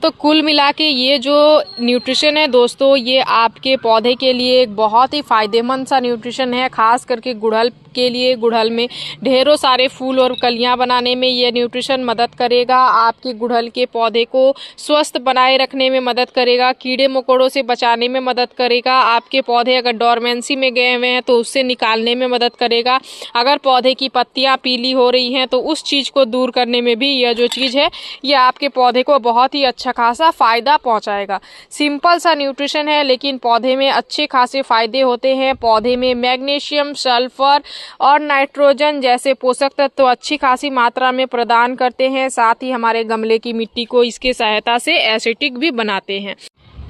तो कुल मिला के ये जो न्यूट्रिशन है दोस्तों, ये आपके पौधे के लिए एक बहुत ही फ़ायदेमंद सा न्यूट्रिशन है। ख़ास करके गुड़हल के लिए, गुड़हल में ढेरों सारे फूल और कलियां बनाने में ये न्यूट्रिशन मदद करेगा। आपके गुड़हल के पौधे को स्वस्थ बनाए रखने में मदद करेगा, कीड़े मकोड़ों से बचाने में मदद करेगा। आपके पौधे अगर डोरमेंसी में गए हुए हैं तो उससे निकालने में मदद करेगा। अगर पौधे की पत्तियां पीली हो रही हैं तो उस चीज़ को दूर करने में भी यह जो चीज़ है ये आपके पौधे को बहुत ही अच्छा खासा फ़ायदा पहुँचाएगा। सिंपल सा न्यूट्रिशन है लेकिन पौधे में अच्छे खासे फ़ायदे होते हैं। पौधे में मैग्नीशियम, सल्फर और नाइट्रोजन जैसे पोषक तत्व तो अच्छी खासी मात्रा में प्रदान करते हैं। साथ ही हमारे गमले की मिट्टी को इसके सहायता से एसिडिक भी बनाते हैं।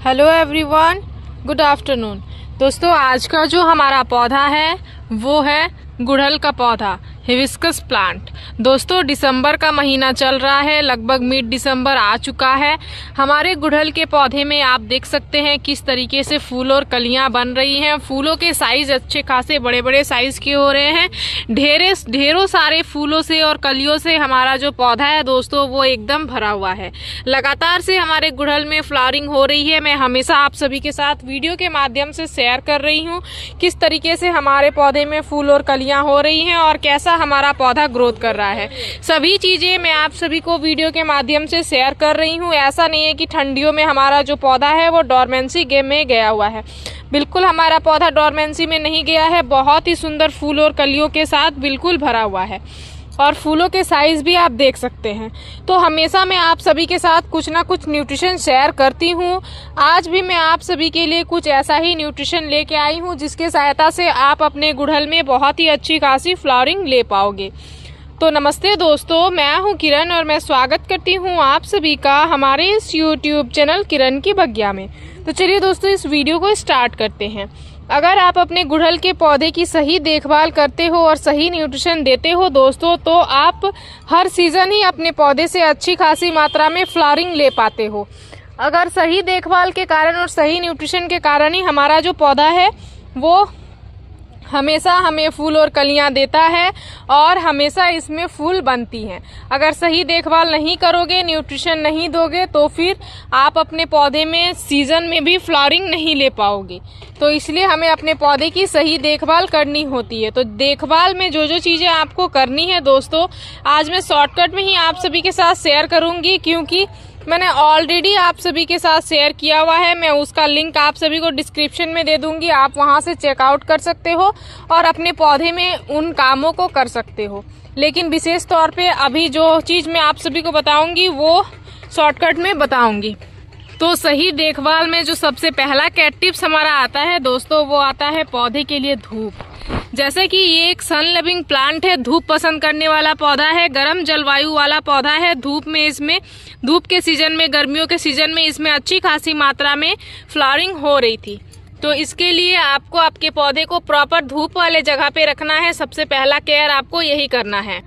Hello everyone, good afternoon. दोस्तों, आज का जो हमारा पौधा है वो है गुड़हल का पौधा, हिबिस्कस प्लांट। दोस्तों, दिसंबर का महीना चल रहा है, लगभग मिड दिसंबर आ चुका है। हमारे गुड़हल के पौधे में आप देख सकते हैं किस तरीके से फूल और कलियां बन रही हैं। फूलों के साइज अच्छे खासे बड़े बड़े साइज के हो रहे हैं। ढेरों सारे फूलों से और कलियों से हमारा जो पौधा है दोस्तों वो एकदम भरा हुआ है। लगातार से हमारे गुड़हल में फ्लावरिंग हो रही है। मैं हमेशा आप सभी के साथ वीडियो के माध्यम से शेयर कर रही हूँ किस तरीके से हमारे पौधे में फूल और कलियां हो रही हैं और कैसा हमारा पौधा ग्रोथ कर रहा है। सभी चीजें मैं आप सभी को वीडियो के माध्यम से शेयर कर रही हूँ। ऐसा नहीं है कि ठंडियों में हमारा जो पौधा है वो डोरमेंसी में गया हुआ है। बिल्कुल हमारा पौधा डोरमेंसी में नहीं गया है, बहुत ही सुंदर फूल और कलियों के साथ बिल्कुल भरा हुआ है और फूलों के साइज भी आप देख सकते हैं। तो हमेशा मैं आप सभी के साथ कुछ ना कुछ न्यूट्रिशन शेयर करती हूँ। आज भी मैं आप सभी के लिए कुछ ऐसा ही न्यूट्रिशन लेके आई हूँ जिसके सहायता से आप अपने गुड़हल में बहुत ही अच्छी खासी फ्लावरिंग ले पाओगे। तो नमस्ते दोस्तों, मैं हूँ किरण और मैं स्वागत करती हूँ आप सभी का हमारे इस यूट्यूब चैनल किरण की बगिया में। तो चलिए दोस्तों, इस वीडियो को स्टार्ट करते हैं। अगर आप अपने गुड़हल के पौधे की सही देखभाल करते हो और सही न्यूट्रिशन देते हो दोस्तों, तो आप हर सीज़न ही अपने पौधे से अच्छी खासी मात्रा में फ्लावरिंग ले पाते हो। अगर सही देखभाल के कारण और सही न्यूट्रिशन के कारण ही हमारा जो पौधा है वो हमेशा हमें फूल और कलियां देता है और हमेशा इसमें फूल बनती हैं। अगर सही देखभाल नहीं करोगे, न्यूट्रिशन नहीं दोगे तो फिर आप अपने पौधे में सीज़न में भी फ्लावरिंग नहीं ले पाओगे। तो इसलिए हमें अपने पौधे की सही देखभाल करनी होती है। तो देखभाल में जो जो चीज़ें आपको करनी है दोस्तों, आज मैं शॉर्टकट में ही आप सभी के साथ शेयर करूँगी, क्योंकि मैंने ऑलरेडी आप सभी के साथ शेयर किया हुआ है। मैं उसका लिंक आप सभी को डिस्क्रिप्शन में दे दूंगी, आप वहां से चेकआउट कर सकते हो और अपने पौधे में उन कामों को कर सकते हो। लेकिन विशेष तौर पे अभी जो चीज़ मैं आप सभी को बताऊंगी वो शॉर्टकट में बताऊंगी। तो सही देखभाल में जो सबसे पहला टिप्स हमारा आता है दोस्तों, वो आता है पौधे के लिए धूप। जैसे कि ये एक सन लविंग प्लांट है, धूप पसंद करने वाला पौधा है, गर्म जलवायु वाला पौधा है। धूप के सीजन में, गर्मियों के सीजन में इसमें अच्छी खासी मात्रा में फ्लावरिंग हो रही थी। तो इसके लिए आपको आपके पौधे को प्रॉपर धूप वाले जगह पे रखना है। सबसे पहला केयर आपको यही करना है।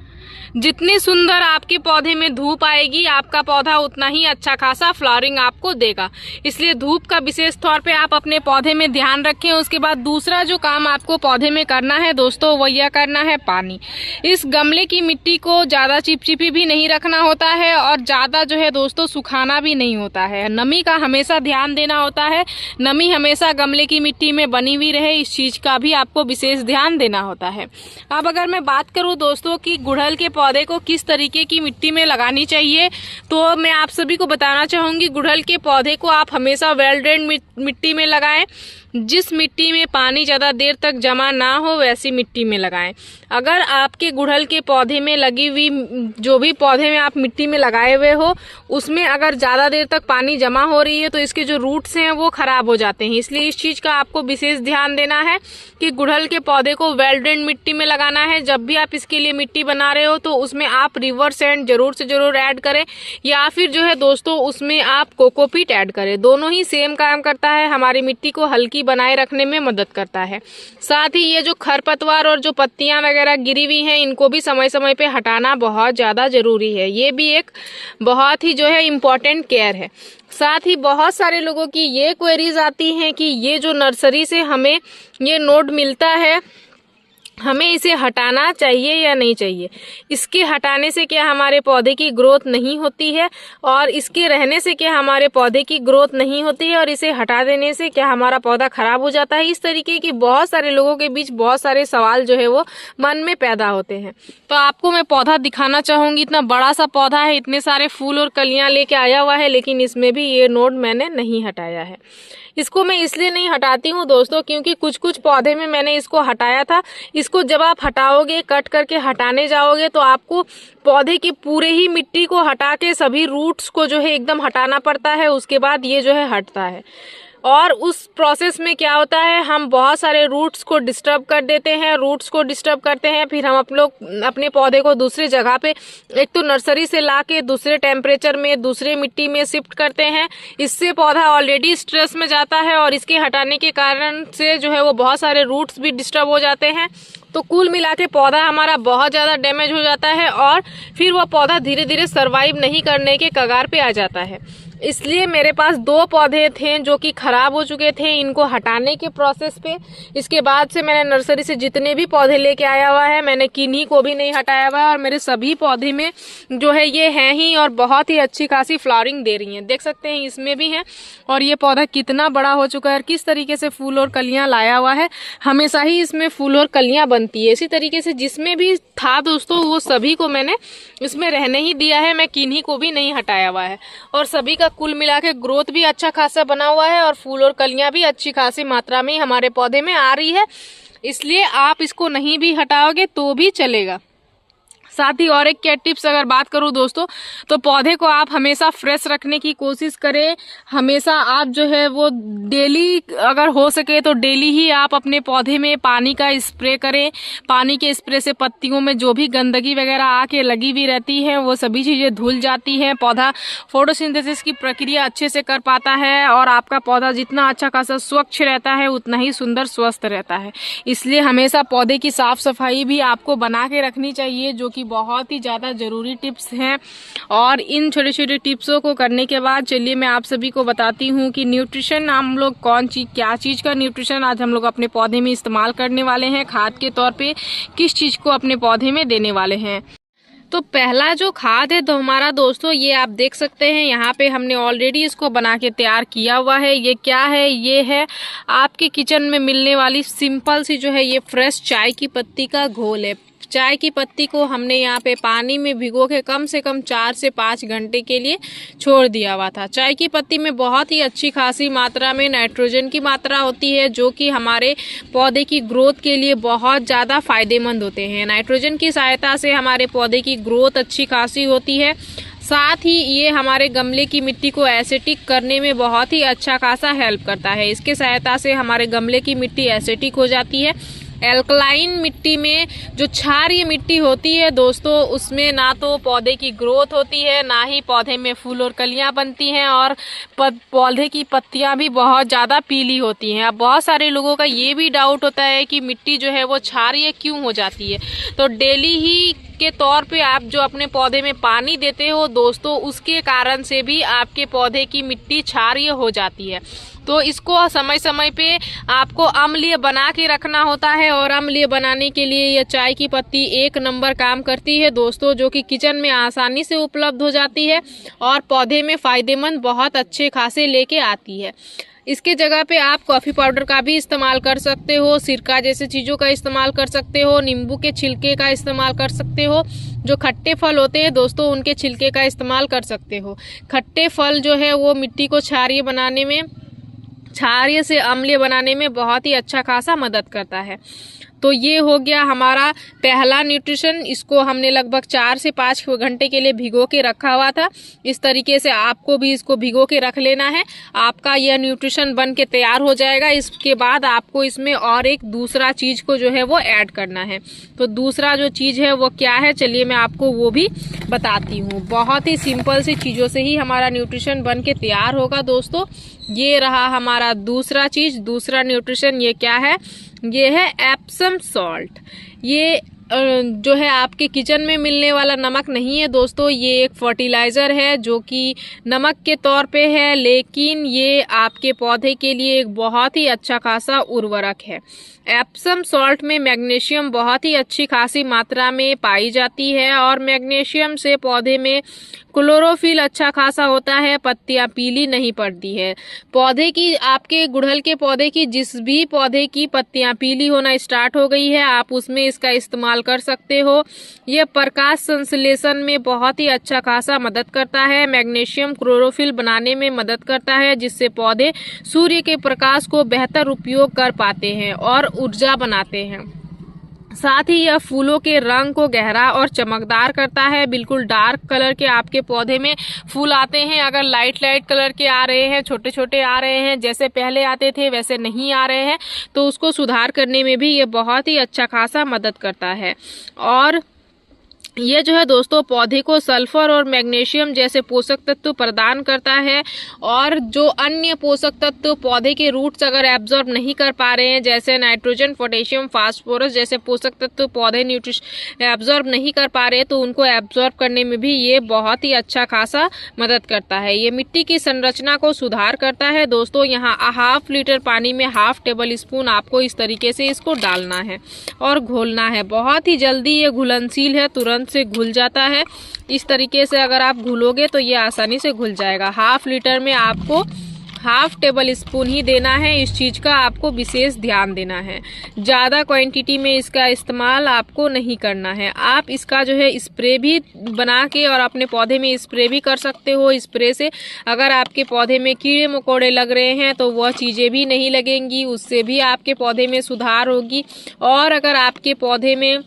जितनी सुंदर आपके पौधे में धूप आएगी, आपका पौधा उतना ही अच्छा खासा फ्लावरिंग आपको देगा। इसलिए धूप का विशेष तौर पे आप अपने पौधे में ध्यान रखें। उसके बाद दूसरा जो काम आपको पौधे में करना है दोस्तों, वो यह करना है पानी। इस गमले की मिट्टी को ज़्यादा चिपचिपी भी नहीं रखना होता है और ज़्यादा जो है दोस्तों सुखाना भी नहीं होता है। नमी का हमेशा ध्यान देना होता है। नमी हमेशा गमले की मिट्टी में बनी हुई रहे, इस चीज़ का भी आपको विशेष ध्यान देना होता है। अब अगर मैं बात करूँ दोस्तों कि गुड़हल के पौधे को किस तरीके की मिट्टी में लगानी चाहिए, तो मैं आप सभी को बताना चाहूँगी, गुड़हल के पौधे को आप हमेशा वेल ड्रेन्ड मिट्टी में लगाएं। जिस मिट्टी में पानी ज़्यादा देर तक जमा ना हो वैसी मिट्टी में लगाएं। अगर आपके गुड़हल के पौधे में लगी हुई, जो भी पौधे में आप मिट्टी में लगाए हुए हो, उसमें अगर ज़्यादा देर तक पानी जमा हो रही है तो इसके जो रूट्स हैं वो ख़राब हो जाते हैं। इसलिए इस चीज़ का आपको विशेष ध्यान देना है कि गुड़हल के पौधे को वेल ड्रेन्ड मिट्टी में लगाना है। जब भी आप इसके लिए मिट्टी बना रहे हो तो उसमें आप रिवर सैंड जरूर से जरूर ऐड करें, या फिर जो है दोस्तों उसमें आप कोकोपीट ऐड करें। दोनों ही सेम काम करता है, हमारी मिट्टी को हल्की बनाए रखने में मदद करता है। साथ ही ये जो खरपतवार और जो पत्तियां वगैरह गिरी हुई हैं, इनको भी समय समय पे हटाना बहुत ज़्यादा ज़रूरी है। ये भी एक बहुत ही जो है इम्पॉर्टेंट केयर है। साथ ही बहुत सारे लोगों की ये क्वेरीज आती हैं कि ये जो नर्सरी से हमें ये नोड मिलता है हमें इसे हटाना चाहिए या नहीं चाहिए। इसके हटाने से क्या हमारे पौधे की ग्रोथ नहीं होती है, और इसके रहने से क्या हमारे पौधे की ग्रोथ नहीं होती है, और इसे हटा देने से क्या हमारा पौधा खराब हो जाता है। इस तरीके की बहुत सारे लोगों के बीच बहुत सारे सवाल जो है वो मन में पैदा होते हैं। तो आपको मैं पौधा दिखाना चाहूँगी। इतना बड़ा सा पौधा है, इतने सारे फूल और कलियाँ लेके आया हुआ है, लेकिन इसमें भी ये नोड मैंने नहीं हटाया है। इसको मैं इसलिए नहीं हटाती हूँ दोस्तों, क्योंकि कुछ कुछ पौधे में मैंने इसको हटाया था। इसको जब आप हटाओगे, कट करके हटाने जाओगे, तो आपको पौधे की पूरे ही मिट्टी को हटा के सभी रूट्स को जो है एकदम हटाना पड़ता है। उसके बाद ये जो है हटता है, और उस प्रोसेस में क्या होता है, हम बहुत सारे रूट्स को डिस्टर्ब कर देते हैं। रूट्स को डिस्टर्ब करते हैं, फिर हम अपने पौधे को दूसरी जगह पे, एक तो नर्सरी से लाके दूसरे टेम्परेचर में, दूसरे मिट्टी में शिफ्ट करते हैं। इससे पौधा ऑलरेडी स्ट्रेस में जाता है, और इसके हटाने के कारण से जो है वो बहुत सारे रूट्स भी डिस्टर्ब हो जाते हैं। तो कुल मिला के पौधा हमारा बहुत ज़्यादा डैमेज हो जाता है, और फिर वो पौधा धीरे धीरे सर्वाइव नहीं करने के कगार पे आ जाता है। इसलिए मेरे पास 2 पौधे थे जो कि खराब हो चुके थे, इनको हटाने के प्रोसेस पे। इसके बाद से मैंने नर्सरी से जितने भी पौधे लेके आया हुआ है, मैंने किन्हीं को भी नहीं हटाया हुआ है, और मेरे सभी पौधे में जो है ये हैं ही, और बहुत ही अच्छी खासी फ्लावरिंग दे रही हैं। देख सकते हैं इसमें भी है, और ये पौधा कितना बड़ा हो चुका है और किस तरीके से फूल और कलियां लाया हुआ है। हमेशा ही इसमें फूल और कलियां बनती है। इसी तरीके से जिसमें भी था दोस्तों, वो सभी को मैंने इसमें रहने ही दिया है, मैं किन्हीं को भी नहीं हटाया हुआ है, और सभी का कुल मिला के ग्रोथ भी अच्छा खासा बना हुआ है, और फूल और कलियां भी अच्छी खासी मात्रा में हमारे पौधे में आ रही है। इसलिए आप इसको नहीं भी हटाओगे तो भी चलेगा। साथ ही और एक क्या टिप्स अगर बात करूं दोस्तों, तो पौधे को आप हमेशा फ्रेश रखने की कोशिश करें। हमेशा आप जो है वो डेली, अगर हो सके तो डेली ही आप अपने पौधे में पानी का स्प्रे करें। पानी के स्प्रे से पत्तियों में जो भी गंदगी वगैरह आके लगी हुई रहती है, वो सभी चीज़ें धुल जाती हैं। पौधा फोटोसिंथेसिस की प्रक्रिया अच्छे से कर पाता है, और आपका पौधा जितना अच्छा खासा स्वच्छ रहता है उतना ही सुंदर स्वस्थ रहता है। इसलिए हमेशा पौधे की साफ सफाई भी आपको बना के रखनी चाहिए, जो कि बहुत ही ज़्यादा ज़रूरी टिप्स हैं। और इन छोटे छोटे टिप्सों को करने के बाद चलिए मैं आप सभी को बताती हूँ कि न्यूट्रिशन हम लोग क्या चीज़ का न्यूट्रिशन आज हम लोग अपने पौधे में इस्तेमाल करने वाले हैं, खाद के तौर पे किस चीज़ को अपने पौधे में देने वाले हैं। तो पहला जो खाद है तो हमारा दोस्तों, ये आप देख सकते हैं यहाँ पे हमने ऑलरेडी इसको बना के तैयार किया हुआ है। ये क्या है, ये है आपके किचन में मिलने वाली सिंपल सी जो है ये फ्रेश चाय की पत्ती का घोल है। चाय की पत्ती को हमने यहाँ पे पानी में भिगो के कम से कम 4 से 5 घंटे के लिए छोड़ दिया हुआ था। चाय की पत्ती में बहुत ही अच्छी खासी मात्रा में नाइट्रोजन की मात्रा होती है, जो कि हमारे पौधे की ग्रोथ के लिए बहुत ज़्यादा फायदेमंद होते हैं। नाइट्रोजन की सहायता से हमारे पौधे की ग्रोथ अच्छी खासी होती है। साथ ही ये हमारे गमले की मिट्टी को एसिटिक करने में बहुत ही अच्छा खासा हेल्प करता है। इसके सहायता से हमारे गमले की मिट्टी एसिटिक हो जाती है। एल्कलाइन मिट्टी में जो क्षारीय मिट्टी होती है दोस्तों, उसमें ना तो पौधे की ग्रोथ होती है, ना ही पौधे में फूल और कलियां बनती हैं, और पौधे की पत्तियां भी बहुत ज़्यादा पीली होती हैं। अब बहुत सारे लोगों का ये भी डाउट होता है कि मिट्टी जो है वो क्षारीय क्यों हो जाती है। तो डेली ही के तौर पे आप जो अपने पौधे में पानी देते हो दोस्तों, उसके कारण से भी आपके पौधे की मिट्टी क्षारीय हो जाती है। तो इसको समय समय पे आपको अम्लीय बना के रखना होता है, और अम्लीय बनाने के लिए यह चाय की पत्ती 1 नंबर काम करती है दोस्तों, जो कि किचन में आसानी से उपलब्ध हो जाती है और पौधे में फ़ायदेमंद बहुत अच्छे खासे लेके आती है। इसके जगह पे आप कॉफ़ी पाउडर का भी इस्तेमाल कर सकते हो, सिरका जैसे चीज़ों का इस्तेमाल कर सकते हो, नींबू के छिलके का इस्तेमाल कर सकते हो। जो खट्टे फल होते हैं दोस्तों, उनके छिलके का इस्तेमाल कर सकते हो। खट्टे फल जो है वो मिट्टी को क्षारीय बनाने में, क्षारीय से अम्लीय बनाने में बहुत ही अच्छा खासा मदद करता है। तो ये हो गया हमारा पहला न्यूट्रिशन। इसको हमने लगभग 4 से 5 घंटे के लिए भिगो के रखा हुआ था। इस तरीके से आपको भी इसको भिगो के रख लेना है। आपका यह न्यूट्रिशन बन के तैयार हो जाएगा। इसके बाद आपको इसमें और एक दूसरा चीज़ को जो है वो ऐड करना है। तो दूसरा जो चीज़ है वो क्या है, चलिए मैं आपको वो भी बताती हूँ। बहुत ही सिंपल सी चीज़ों से ही हमारा न्यूट्रिशन बन के तैयार होगा दोस्तों। ये रहा हमारा दूसरा चीज़, दूसरा न्यूट्रिशन। ये क्या है, ये है एप्सम सॉल्ट। ये जो है आपके किचन में मिलने वाला नमक नहीं है दोस्तों, ये एक फर्टिलाइज़र है जो कि नमक के तौर पे है, लेकिन ये आपके पौधे के लिए एक बहुत ही अच्छा खासा उर्वरक है। एप्सम सॉल्ट में मैग्नीशियम बहुत ही अच्छी खासी मात्रा में पाई जाती है और मैग्नीशियम से पौधे में क्लोरोफिल अच्छा खासा होता है, पत्तियां पीली नहीं पड़ती है। पौधे की, आपके गुड़हल के पौधे की, जिस भी पौधे की पत्तियां पीली होना स्टार्ट हो गई है, आप उसमें इसका इस्तेमाल कर सकते हो। यह प्रकाश संश्लेषण में बहुत ही अच्छा खासा मदद करता है। मैग्नीशियम क्लोरोफिल बनाने में मदद करता है, जिससे पौधे सूर्य के प्रकाश को बेहतर उपयोग कर पाते हैं और ऊर्जा बनाते हैं। साथ ही यह फूलों के रंग को गहरा और चमकदार करता है। बिल्कुल डार्क कलर के आपके पौधे में फूल आते हैं, अगर लाइट कलर के आ रहे हैं, छोटे छोटे आ रहे हैं, जैसे पहले आते थे वैसे नहीं आ रहे हैं, तो उसको सुधार करने में भी ये बहुत ही अच्छा खासा मदद करता है। और ये जो है दोस्तों पौधे को सल्फर और मैग्नीशियम जैसे पोषक तत्व प्रदान करता है, और जो अन्य पोषक तत्व पौधे के रूट्स अगर एब्जॉर्ब नहीं कर पा रहे हैं, जैसे नाइट्रोजन, पोटेशियम, फास्फोरस जैसे पोषक तत्व पौधे न्यूट्रिशन एब्जॉर्ब नहीं कर पा रहे, तो उनको एब्जॉर्ब करने में भी ये बहुत ही अच्छा खासा मदद करता है। ये मिट्टी की संरचना को सुधार करता है दोस्तों। यहाँ 1/2 लीटर पानी में 1/2 टेबल स्पून आपको इस तरीके से इसको डालना है और घोलना है। बहुत ही जल्दी ये घुलनशील है, तुरंत से घुल जाता है। इस तरीके से अगर आप घुलोगे तो ये आसानी से घुल जाएगा। 1/2 लीटर में आपको 1/2 टेबल स्पून ही देना है। इस चीज़ का आपको विशेष ध्यान देना है, ज़्यादा क्वांटिटी में इसका इस्तेमाल आपको नहीं करना है। आप इसका जो है स्प्रे भी बना के और अपने पौधे में स्प्रे भी कर सकते हो। स्प्रे से अगर आपके पौधे में कीड़े मकोड़े लग रहे हैं तो वह चीज़ें भी नहीं लगेंगी, उससे भी आपके पौधे में सुधार होगी। और अगर आपके पौधे में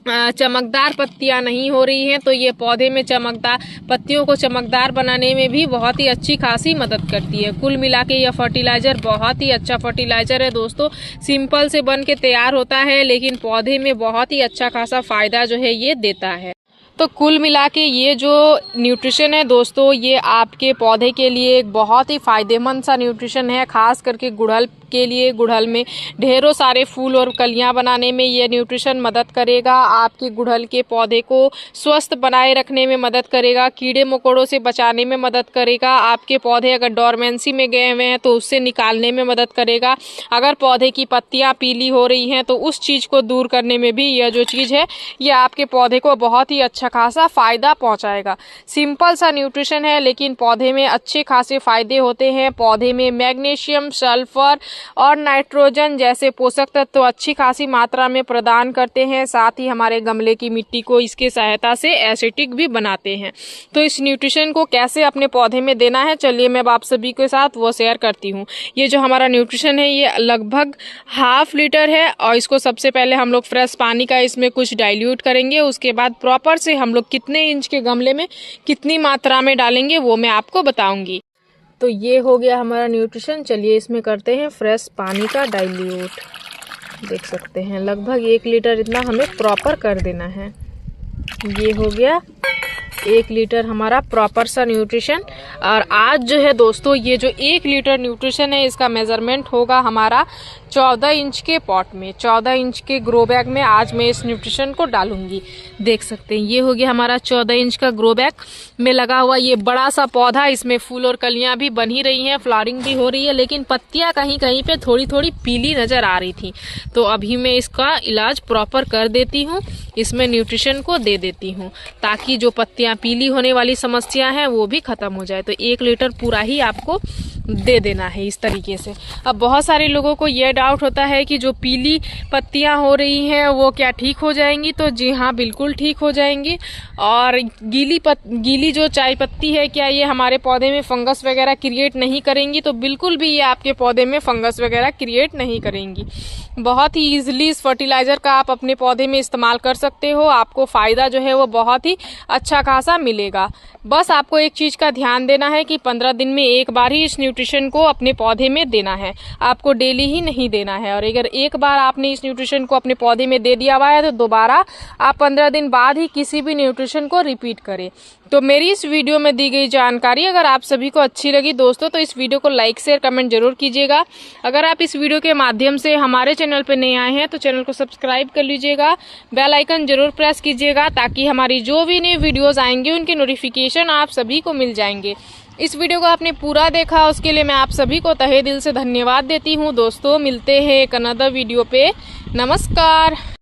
चमकदार पत्तियां नहीं हो रही हैं तो ये पौधे में चमकदार पत्तियों को चमकदार बनाने में भी बहुत ही अच्छी खासी मदद करती है। कुल मिला के यह फर्टिलाइज़र बहुत ही अच्छा फर्टिलाइज़र है दोस्तों। सिंपल से बन के तैयार होता है, लेकिन पौधे में बहुत ही अच्छा खासा फ़ायदा जो है ये देता है। तो कुल मिला के ये जो न्यूट्रिशन है दोस्तों, ये आपके पौधे के लिए एक बहुत ही फ़ायदेमंद सा न्यूट्रिशन है, खास करके गुड़हल के लिए। गुड़हल में ढेरों सारे फूल और कलियां बनाने में ये न्यूट्रिशन मदद करेगा। आपके गुड़हल के पौधे को स्वस्थ बनाए रखने में मदद करेगा, कीड़े मकोड़ों से बचाने में मदद करेगा। आपके पौधे अगर डोरमेंसी में गए हुए हैं तो उससे निकालने में मदद करेगा। अगर पौधे की पत्तियां पीली हो रही हैं तो उस चीज़ को दूर करने में भी यह जो चीज़ है ये आपके पौधे को बहुत ही अच्छा खासा फ़ायदा पहुँचाएगा। सिंपल सा न्यूट्रिशन है, लेकिन पौधे में अच्छे खासे फ़ायदे होते हैं। पौधे में मैग्नीशियम, सल्फर और नाइट्रोजन जैसे पोषक तत्व तो अच्छी खासी मात्रा में प्रदान करते हैं। साथ ही हमारे गमले की मिट्टी को इसके सहायता से एसिडिक भी बनाते हैं। तो इस न्यूट्रिशन को कैसे अपने पौधे में देना है, चलिए मैं आप सभी के साथ वो शेयर करती हूँ। ये जो हमारा न्यूट्रिशन है ये लगभग 1/2 लीटर है, और इसको सबसे पहले हम लोग फ्रेश पानी का इसमें कुछ डाइल्यूट करेंगे। उसके बाद प्रॉपर से हम लोग कितने इंच के गमले में कितनी मात्रा में डालेंगे वो मैं आपको बताऊँगी। तो ये हो गया हमारा न्यूट्रिशन। चलिए इसमें करते हैं फ्रेश पानी का डाइल्यूट। देख सकते हैं लगभग 1 लीटर इतना हमें प्रॉपर कर देना है। ये हो गया 1 लीटर हमारा प्रॉपर सा न्यूट्रिशन। और आज जो है दोस्तों ये जो 1 लीटर न्यूट्रिशन है इसका मेज़रमेंट होगा हमारा 14 इंच के पॉट में, 14 इंच के ग्रो बैग में आज मैं इस न्यूट्रिशन को डालूंगी। देख सकते हैं ये हो गया हमारा 14 इंच का ग्रो बैग में लगा हुआ ये बड़ा सा पौधा। इसमें फूल और कलियां भी बन ही रही हैं, फ्लावरिंग भी हो रही है, लेकिन पत्तियां कहीं कहीं पे थोड़ी थोड़ी पीली नज़र आ रही थी। तो अभी मैं इसका इलाज प्रॉपर कर देती हूँ, इसमें न्यूट्रिशन को दे देती हूँ, ताकि जो पत्तियां पीली होने वाली समस्या हैं वो भी ख़त्म हो जाए। तो 1 लीटर पूरा ही आपको दे देना है इस तरीके से। अब बहुत सारे लोगों को यह डाउट होता है कि जो पीली पत्तियां हो रही हैं वो क्या ठीक हो जाएंगी? तो जी हाँ, बिल्कुल ठीक हो जाएंगी। और गीली जो चाय पत्ती है, क्या ये हमारे पौधे में फंगस वगैरह क्रिएट नहीं करेंगी? तो बिल्कुल भी ये आपके पौधे में फंगस वगैरह क्रिएट नहीं करेंगी। बहुत ही ईजिली इस फर्टिलाइज़र का आप अपने पौधे में इस्तेमाल कर सकते हो। आपको फ़ायदा जो है वो बहुत ही अच्छा खासा मिलेगा। बस आपको एक चीज़ का ध्यान देना है कि 15 दिन में एक बार ही इस न्यूट्रिशन न्यूट्रिशन को अपने पौधे में देना है। आपको डेली ही नहीं देना है, और अगर एक बार आपने इस न्यूट्रिशन को अपने पौधे में दे दिया हुआ है तो दोबारा आप 15 दिन बाद ही किसी भी न्यूट्रिशन को रिपीट करें। तो मेरी इस वीडियो में दी गई जानकारी अगर आप सभी को अच्छी लगी दोस्तों, तो इस वीडियो को लाइक शेयर कमेंट जरूर कीजिएगा। अगर आप इस वीडियो के माध्यम से हमारे चैनल पर नए आए हैं तो चैनल को सब्सक्राइब कर लीजिएगा, बेल आइकन जरूर प्रेस कीजिएगा, ताकि हमारी जो भी नई वीडियोस आएंगे उनके नोटिफिकेशन आप सभी को मिल जाएंगे। इस वीडियो को आपने पूरा देखा उसके लिए मैं आप सभी को तहे दिल से धन्यवाद देती हूँ। दोस्तों मिलते हैं एक अनदर वीडियो पे। नमस्कार।